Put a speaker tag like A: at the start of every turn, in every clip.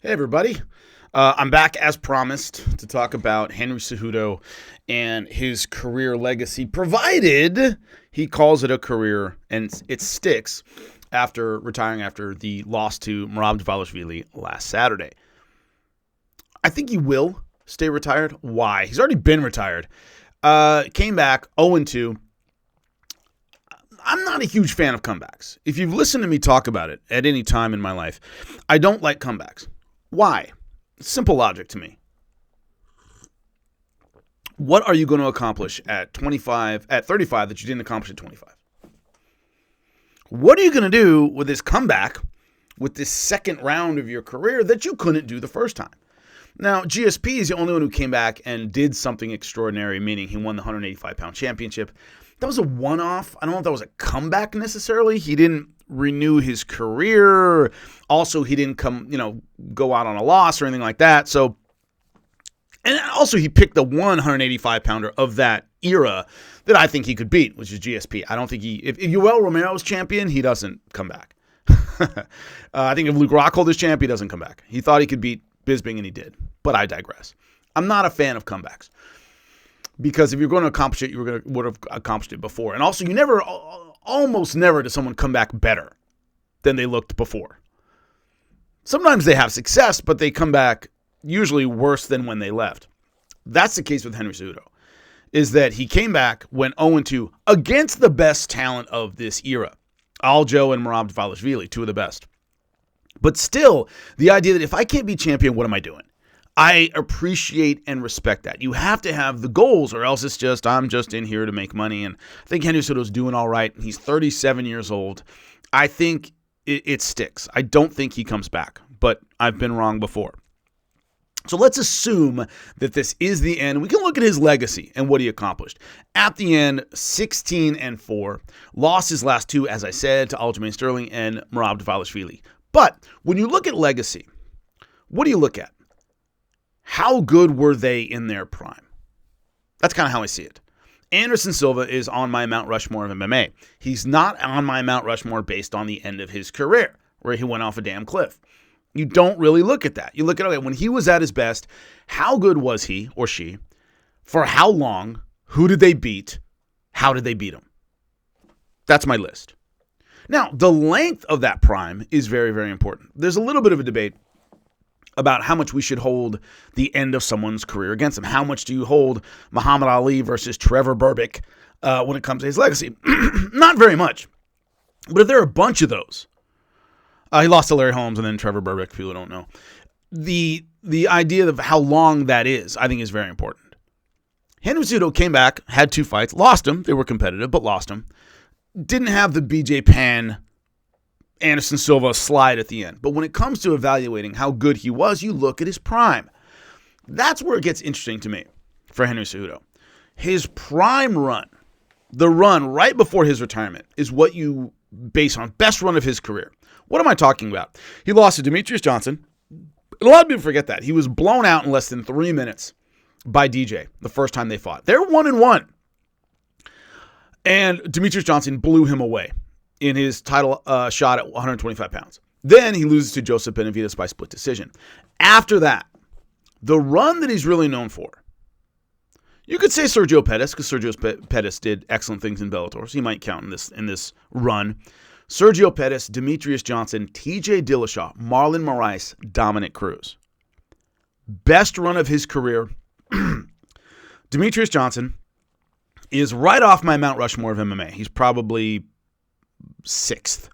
A: Hey, everybody. I'm back as promised to talk about Henry Cejudo and his career legacy, provided he calls it a career and it sticks after retiring after the loss to Merab Dvalishvili last Saturday. I think he will stay retired. Why? He's already been retired. Came back 0-2. I'm not a huge fan of comebacks. If you've listened to me talk about it at any time in my life, I don't like comebacks. Why? Simple logic to me. What are you going to accomplish at 35 that you didn't accomplish at 25? What are you going to do with this comeback, with this second round of your career that you couldn't do the first time? Now, GSP is the only one who came back and did something extraordinary, meaning he won the 185-pound championship. That was a one-off. I don't know if that was a comeback necessarily. He didn't renew his career. Also, he didn't go out on a loss or anything like that. So, and also he picked the 185-pounder of that era that I think he could beat, which is GSP. I don't think if Yoel Romero's champion, he doesn't come back. I think if Luke Rockhold is champ, he doesn't come back. He thought he could beat Bisping, and he did. But I digress. I'm not a fan of comebacks. Because if you're going to accomplish it, would have accomplished it before. And also, almost never does someone come back better than they looked before. Sometimes they have success, but they come back usually worse than when they left. That's the case with Henry Cejudo, is that he came back, went 0-2 against the best talent of this era. Aljo and Merab Dvalishvili, two of the best. But still, the idea that if I can't be champion, what am I doing? I appreciate and respect that. You have to have the goals, or else it's just, I'm just in here to make money. And I think Henry Cejudo's doing all right. He's 37 years old. I think it sticks. I don't think he comes back, but I've been wrong before. So let's assume that this is the end. We can look at his legacy and what he accomplished. At the end, 16-4. Lost his last two, as I said, to Aljamain Sterling and Merab Dvalishvili. But when you look at legacy, what do you look at? How good were they in their prime? That's kind of how I see it. Anderson Silva is on my Mount Rushmore of MMA. He's not on my Mount Rushmore based on the end of his career, where he went off a damn cliff. You don't really look at that. You look at, okay, when he was at his best, how good was he or she? For how long? Who did they beat? How did they beat him? That's my list. Now, the length of that prime is very, very important. There's a little bit of a debate about how much we should hold the end of someone's career against them. How much do you hold Muhammad Ali versus Trevor Berbick when it comes to his legacy? Not very much. But if there are a bunch of those, he lost to Larry Holmes and then Trevor Berbick, people don't know. The idea of how long that is, I think, is very important. Henry Cejudo came back, had two fights, lost them. They were competitive, but lost them. Didn't have the BJ Penn Anderson Silva slide at the end. But when it comes to evaluating how good he was, you look at his prime. That's where it gets interesting to me for Henry Cejudo. His prime run, the run right before his retirement, is what you base on best run of his career. What am I talking about? He lost to Demetrius Johnson. A lot of people forget that. He was blown out in less than 3 minutes by DJ the first time they fought. They're 1-1. And Demetrius Johnson blew him away in his title shot at 125 pounds. Then he loses to Joseph Benavidez by split decision. After that, the run that he's really known for, you could say Sergio Pettis, because Sergio Pettis did excellent things in Bellator, so he might count in this run. Sergio Pettis, Demetrius Johnson, TJ Dillashaw, Marlon Moraes, Dominic Cruz. Best run of his career. Demetrius Johnson is right off my Mount Rushmore of MMA. He's probably 6th.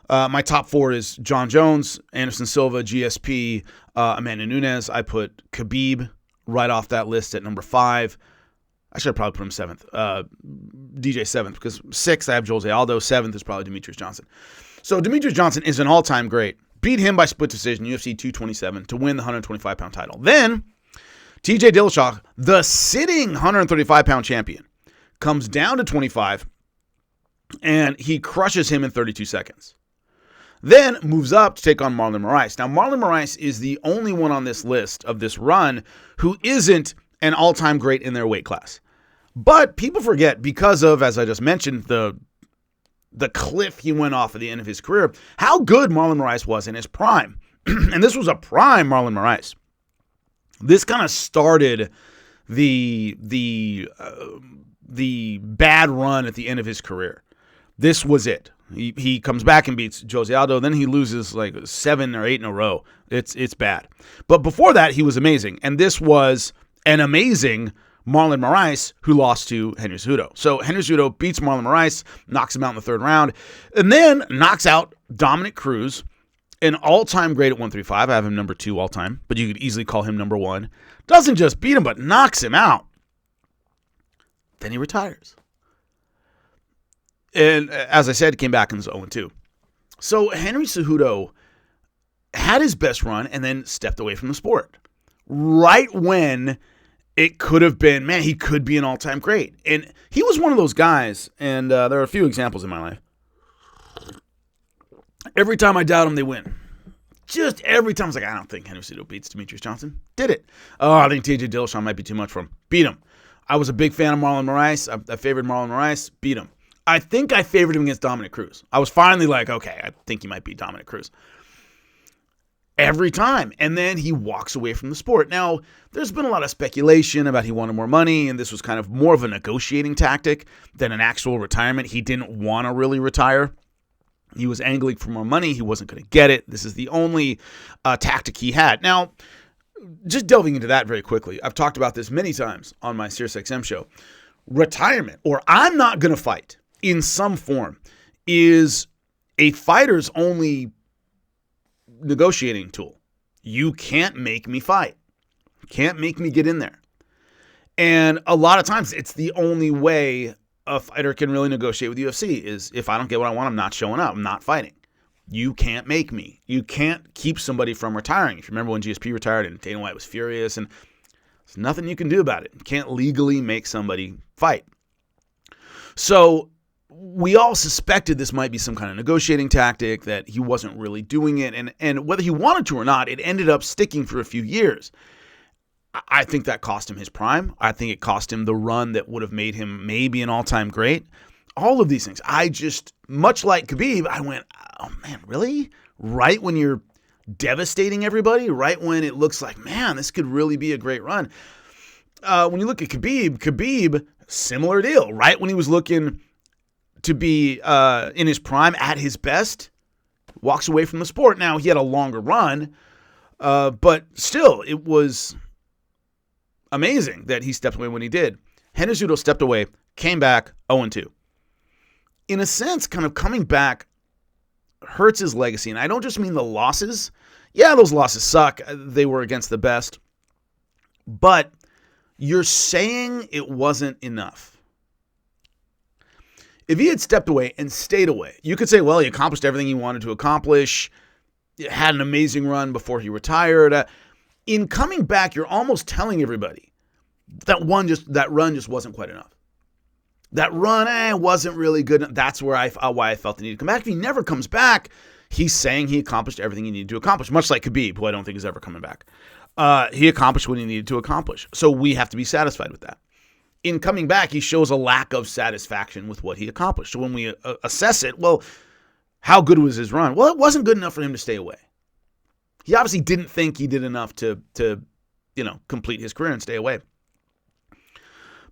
A: My top 4 is John Jones, Anderson Silva, GSP, Amanda Nunes. I put Khabib right off that list at number 5. I should probably put him 7th. DJ 7th, because 6th I have Jose Aldo. 7th is probably Demetrius Johnson. So Demetrius Johnson is an all-time great. Beat him by split decision, UFC 227, to win the 125-pound title. Then TJ Dillashaw, the sitting 135-pound champion, comes down to 25, and he crushes him in 32 seconds. Then moves up to take on Marlon Moraes. Now, Marlon Moraes is the only one on this list of this run who isn't an all-time great in their weight class. But people forget, because of, as I just mentioned, the cliff he went off at the end of his career, how good Marlon Moraes was in his prime. and this was a prime Marlon Moraes. This kind of started the bad run at the end of his career. This was it. He comes back and beats Jose Aldo. Then he loses like 7 or 8 in a row. It's bad. But before that, he was amazing. And this was an amazing Marlon Moraes who lost to Henry Cejudo. So Henry Cejudo beats Marlon Moraes, knocks him out in the 3rd round, and then knocks out Dominic Cruz, an all-time great at 135. I have him number 2 all-time, but you could easily call him number 1. Doesn't just beat him, but knocks him out. Then he retires. And as I said, came back and was 0-2. So Henry Cejudo had his best run and then stepped away from the sport. Right when it could have been, man, he could be an all-time great. And he was one of those guys, and there are a few examples in my life. Every time I doubt him, they win. Just every time I was like, I don't think Henry Cejudo beats Demetrius Johnson. Did it. Oh, I think TJ Dillashaw might be too much for him. Beat him. I was a big fan of Marlon Moraes. I favored Marlon Moraes. Beat him. I think I favored him against Dominic Cruz. I was finally like, okay, I think he might beat Dominic Cruz. Every time. And then he walks away from the sport. Now, there's been a lot of speculation about he wanted more money, and this was kind of more of a negotiating tactic than an actual retirement. He didn't want to really retire. He was angling for more money. He wasn't going to get it. This is the only tactic he had. Now, just delving into that very quickly, I've talked about this many times on my SiriusXM show. Retirement, or I'm not going to fight in some form, is a fighter's only negotiating tool. You can't make me fight. Can't make me get in there. And a lot of times it's the only way a fighter can really negotiate with UFC is if I don't get what I want, I'm not showing up. I'm not fighting. You can't make me. You can't keep somebody from retiring. If you remember when GSP retired and Dana White was furious, and there's nothing you can do about it. You can't legally make somebody fight. So we all suspected this might be some kind of negotiating tactic, that he wasn't really doing it. And whether he wanted to or not, it ended up sticking for a few years. I think that cost him his prime. I think it cost him the run that would have made him maybe an all-time great. All of these things. I just, much like Khabib, I went, oh man, really? Right when you're devastating everybody? Right when it looks like, man, this could really be a great run. When you look at Khabib, similar deal. Right when he was looking to be in his prime, at his best, walks away from the sport. Now, he had a longer run, but still, it was amazing that he stepped away when he did. Henry Cejudo stepped away, came back 0-2. In a sense, kind of coming back hurts his legacy. And I don't just mean the losses. Yeah, those losses suck. They were against the best. But you're saying it wasn't enough. If he had stepped away and stayed away, you could say, well, he accomplished everything he wanted to accomplish. He had an amazing run before he retired. In coming back, you're almost telling everybody that run just wasn't quite enough. That run wasn't really good. That's why I felt the need to come back. If he never comes back, he's saying he accomplished everything he needed to accomplish, much like Khabib, who I don't think is ever coming back. He accomplished what he needed to accomplish. So we have to be satisfied with that. In coming back, he shows a lack of satisfaction with what he accomplished. So when we assess it, well, how good was his run? Well, it wasn't good enough for him to stay away. He obviously didn't think he did enough to complete his career and stay away.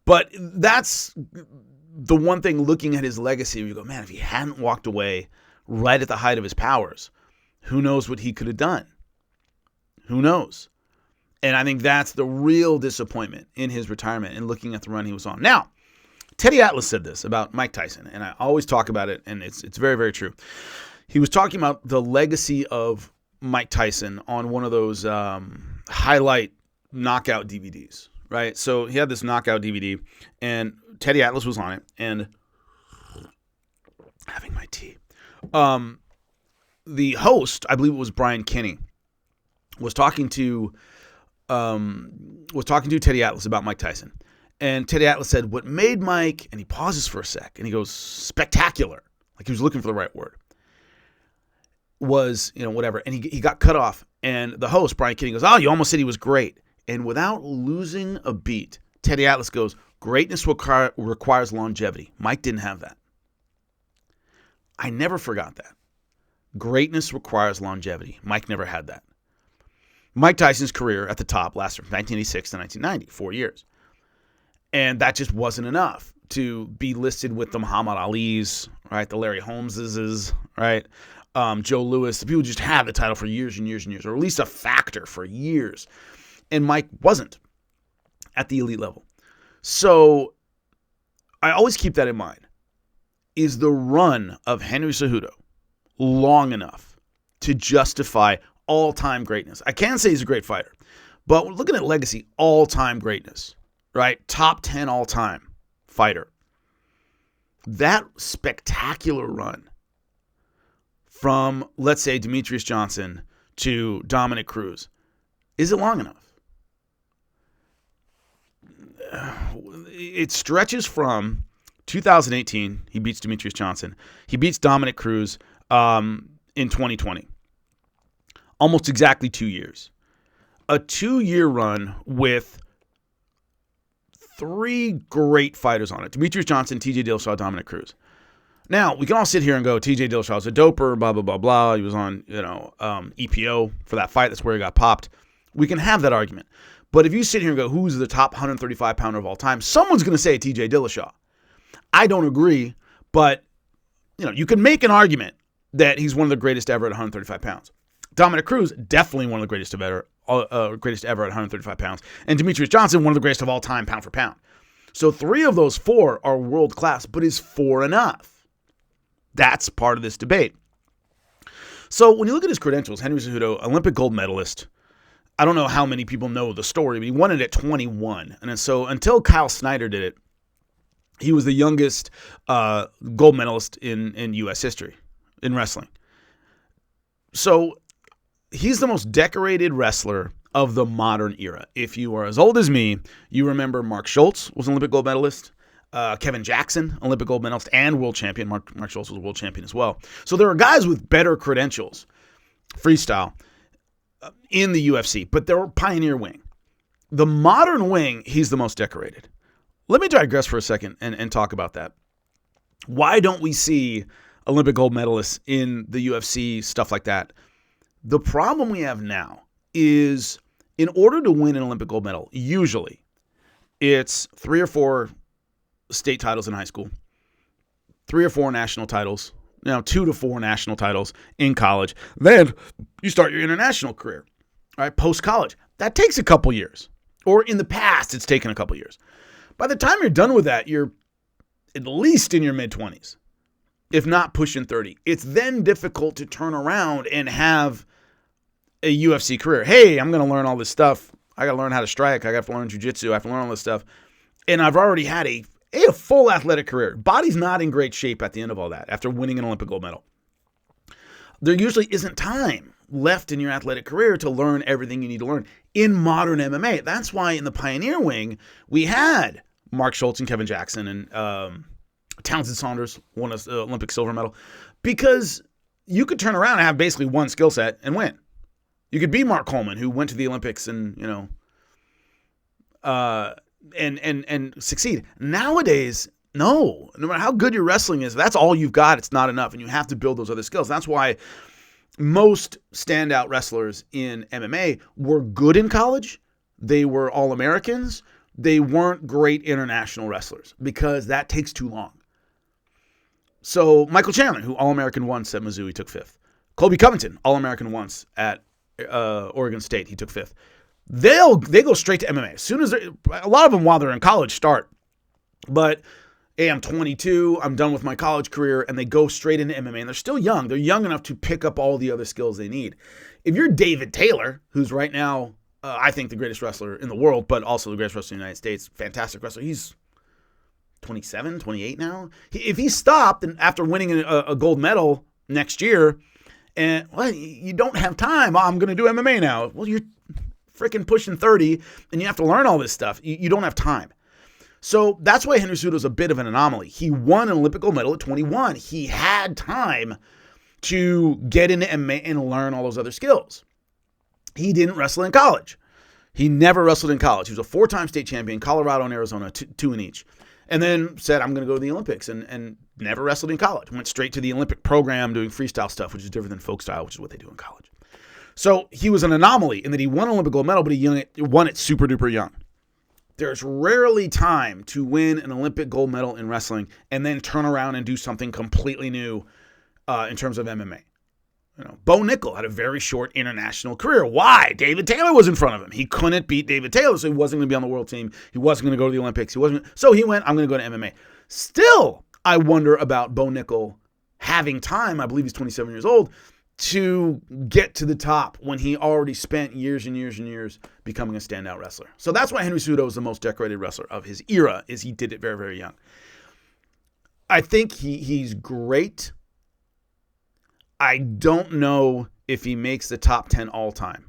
A: But that's the one thing, looking at his legacy, you go, man, if he hadn't walked away right at the height of his powers, who knows what he could have done? Who knows? And I think that's the real disappointment in his retirement and looking at the run he was on. Now, Teddy Atlas said this about Mike Tyson, and I always talk about it, and it's very, very true. He was talking about the legacy of Mike Tyson on one of those highlight knockout DVDs, right? So he had this knockout DVD, and Teddy Atlas was on it, and having my tea. The host, I believe it was Brian Kinney, was talking to Teddy Atlas about Mike Tyson. And Teddy Atlas said, what made Mike, and he pauses for a sec, and he goes, spectacular, like he was looking for the right word, was, whatever. And he got cut off. And the host, Brian Kinney, goes, oh, you almost said he was great. And without losing a beat, Teddy Atlas goes, greatness requires longevity. Mike didn't have that. I never forgot that. Greatness requires longevity. Mike never had that. Mike Tyson's career at the top lasted from 1986 to 1990, 4 years. And that just wasn't enough to be listed with the Muhammad Ali's, right? The Larry Holmeses, right? Joe Louis. The people just had the title for years and years and years, or at least a factor for years. And Mike wasn't at the elite level. So I always keep that in mind. Is the run of Henry Cejudo long enough to justify all-time greatness? I can say he's a great fighter, but looking at legacy, all-time greatness, right? Top 10 all-time fighter. That spectacular run from, let's say, Demetrius Johnson to Dominic Cruz, is it long enough? It stretches from 2018, he beats Demetrius Johnson. He beats Dominic Cruz in 2020. Almost exactly 2 years. A 2-year run with 3 great fighters on it. Demetrius Johnson, TJ Dillashaw, Dominic Cruz. Now, we can all sit here and go, TJ Dillashaw's a doper, blah, blah, blah, blah. He was on, EPO for that fight. That's where he got popped. We can have that argument. But if you sit here and go, who's the top 135-pounder of all time? Someone's going to say TJ Dillashaw. I don't agree, but you can make an argument that he's one of the greatest ever at 135 pounds. Dominic Cruz, definitely one of the greatest ever at 135 pounds. And Demetrius Johnson, one of the greatest of all time, pound for pound. So 3 of those 4 are world class, but is 4 enough? That's part of this debate. So when you look at his credentials, Henry Cejudo, Olympic gold medalist. I don't know how many people know the story, but he won it at 21. And so until Kyle Snyder did it, he was the youngest gold medalist in U.S. history in wrestling. So he's the most decorated wrestler of the modern era. If you are as old as me, you remember Mark Schultz was an Olympic gold medalist. Kevin Jackson, Olympic gold medalist and world champion. Mark Schultz was a world champion as well. So there are guys with better credentials, freestyle, in the UFC, but they're pioneer wing. The modern wing, he's the most decorated. Let me digress for a second and talk about that. Why don't we see Olympic gold medalists in the UFC, stuff like that? The problem we have now is in order to win an Olympic gold medal, usually it's 3 or 4 state titles in high school, 3 or 4 national titles, 2 to 4 national titles in college. Then you start your international career, right? Post-college. That takes a couple years. Or in the past, it's taken a couple years. By the time you're done with that, you're at least in your mid-20s, if not pushing 30. It's then difficult to turn around and have a UFC career. Hey, I'm going to learn all this stuff. I got to learn how to strike. I got to learn jiu-jitsu. I have to learn all this stuff. And I've already had a full athletic career. Body's not in great shape at the end of all that after winning an Olympic gold medal. There usually isn't time left in your athletic career to learn everything you need to learn in modern MMA. That's why in the pioneer wing, we had Mark Schultz and Kevin Jackson and Townsend Saunders won an Olympic silver medal, because you could turn around and have basically one skill set and win. You could be Mark Coleman, who went to the Olympics and succeed. Nowadays, no matter how good your wrestling is, that's all you've got. It's not enough, and you have to build those other skills. That's why most standout wrestlers in MMA were good in college. They were All-Americans. They weren't great international wrestlers because that takes too long. So Michael Chandler, who All-American once at Mizzou, he took 5th. Colby Covington, All-American once at Oregon State, he took 5th. They go straight to MMA. As soon as a lot of them while they're in college start, but hey, I'm 22, I'm done with my college career, and they go straight into MMA, and they're still young. They're young enough to pick up all the other skills they need. If you're David Taylor, who's right now, I think the greatest wrestler in the world, but also the greatest wrestler in the United States, fantastic wrestler. He's 27, 28 now. If he stopped and after winning a gold medal next year, and you don't have time, I'm going to do MMA now. Well, you're freaking pushing 30, and you have to learn all this stuff. You don't have time. So that's why Henry Cejudo is a bit of an anomaly. He won an Olympic gold medal at 21. He had time to get into MMA and learn all those other skills. He didn't wrestle in college. He never wrestled in college. He was a 4-time state champion, Colorado and Arizona, 2 in each. And then said, I'm going to go to the Olympics, and never wrestled in college. Went straight to the Olympic program doing freestyle stuff, which is different than folk style, which is what they do in college. So he was an anomaly in that he won an Olympic gold medal, but he won it super duper young. There's rarely time to win an Olympic gold medal in wrestling and then turn around and do something completely new in terms of MMA. Bo Nickel had a very short international career. Why? David Taylor was in front of him. He couldn't beat David Taylor, so he wasn't going to be on the world team. He wasn't going to go to the Olympics. So he went, I'm going to go to MMA. Still, I wonder about Bo Nickel having time, I believe he's 27 years old, to get to the top when he already spent years and years and years becoming a standout wrestler. So that's why Henry Cejudo is the most decorated wrestler of his era, is he did it very, very young. I think he's great. I don't know if he makes the top 10 all time.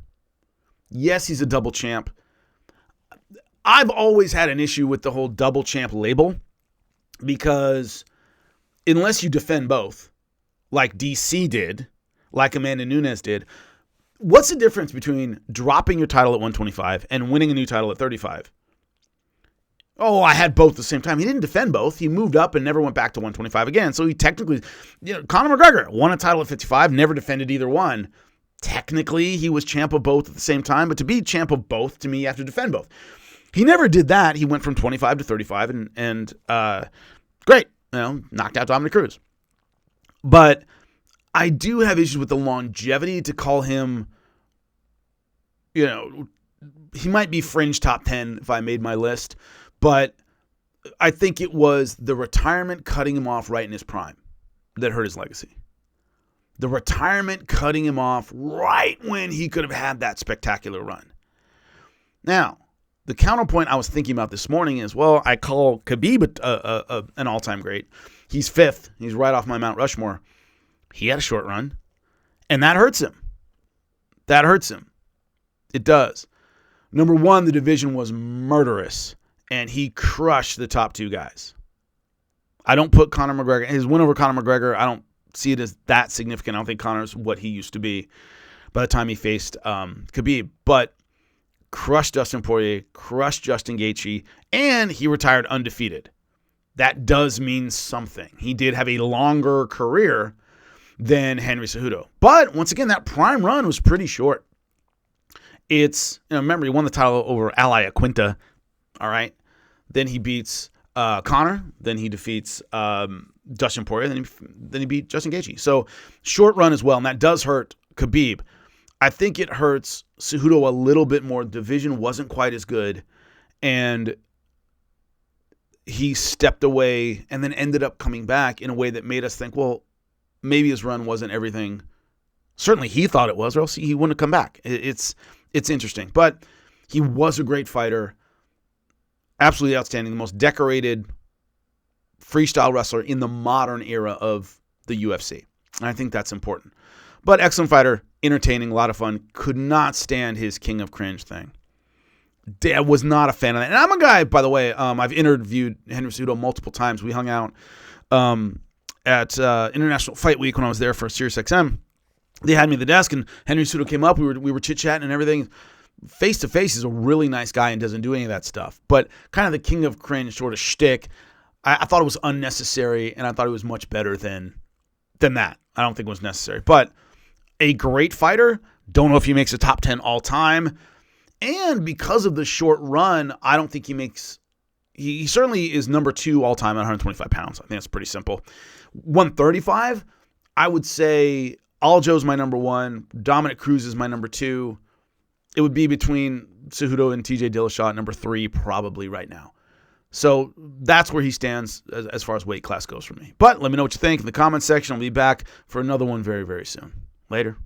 A: Yes, he's a double champ. I've always had an issue with the whole double champ label because unless you defend both, like DC did, like Amanda Nunes did, what's the difference between dropping your title at 125 and winning a new title at 35? Oh, I had both at the same time. He didn't defend both. He moved up and never went back to 125 again. So he technically, Conor McGregor won a title at 55, never defended either one. Technically, he was champ of both at the same time, but to be champ of both, to me, you have to defend both. He never did that. He went from 25 to 35 and great, knocked out Dominic Cruz. But I do have issues with the longevity to call him, he might be fringe top 10 if I made my list. But I think it was the retirement cutting him off right in his prime that hurt his legacy. The retirement cutting him off right when he could have had that spectacular run. Now, the counterpoint I was thinking about this morning is, well, I call Khabib an all-time great. He's fifth. He's right off my Mount Rushmore. He had a short run, and that hurts him. That hurts him. It does. Number one, the division was murderous. And he crushed the top two guys. I don't put Conor McGregor, his win over Conor McGregor, I don't see it as that significant. I don't think Conor's what he used to be by the time he faced Khabib. But crushed Dustin Poirier, crushed Justin Gaethje, and he retired undefeated. That does mean something. He did have a longer career than Henry Cejudo. But once again, that prime run was pretty short. Remember, he won the title over Ally Aquinta. All right. Then he beats Conor. Then he defeats Dustin Poirier. Then he beat Justin Gaethje. So short run as well, and that does hurt Khabib. I think it hurts Cejudo a little bit more. The division wasn't quite as good, and he stepped away and then ended up coming back in a way that made us think, well, maybe his run wasn't everything. Certainly he thought it was, or else he wouldn't have come back. It's interesting. But he was a great fighter. Absolutely outstanding. The most decorated freestyle wrestler in the modern era of the UFC. And I think that's important. But excellent fighter, entertaining, a lot of fun. Could not stand his King of Cringe thing. I was not a fan of that. And I'm a guy, by the way, I've interviewed Henry Cejudo multiple times. We hung out at International Fight Week when I was there for SiriusXM. They had me at the desk, and Henry Cejudo came up. We were chit-chatting and everything. Face-to-face, he's a really nice guy and doesn't do any of that stuff. But kind of the King of Cringe sort of shtick, I thought it was unnecessary, and I thought it was much better than that. I don't think it was necessary. But a great fighter. Don't know if he makes a top 10 all-time. And because of the short run, I don't think he makes... He certainly is number 2 all-time at 125 pounds. I think that's pretty simple. 135, I would say Aljo's my number 1. Dominic Cruz is my number 2. It would be between Cejudo and TJ Dillashaw at number 3 probably right now. So that's where he stands as far as weight class goes for me. But let me know what you think in the comments section. I'll be back for another one very, very soon. Later.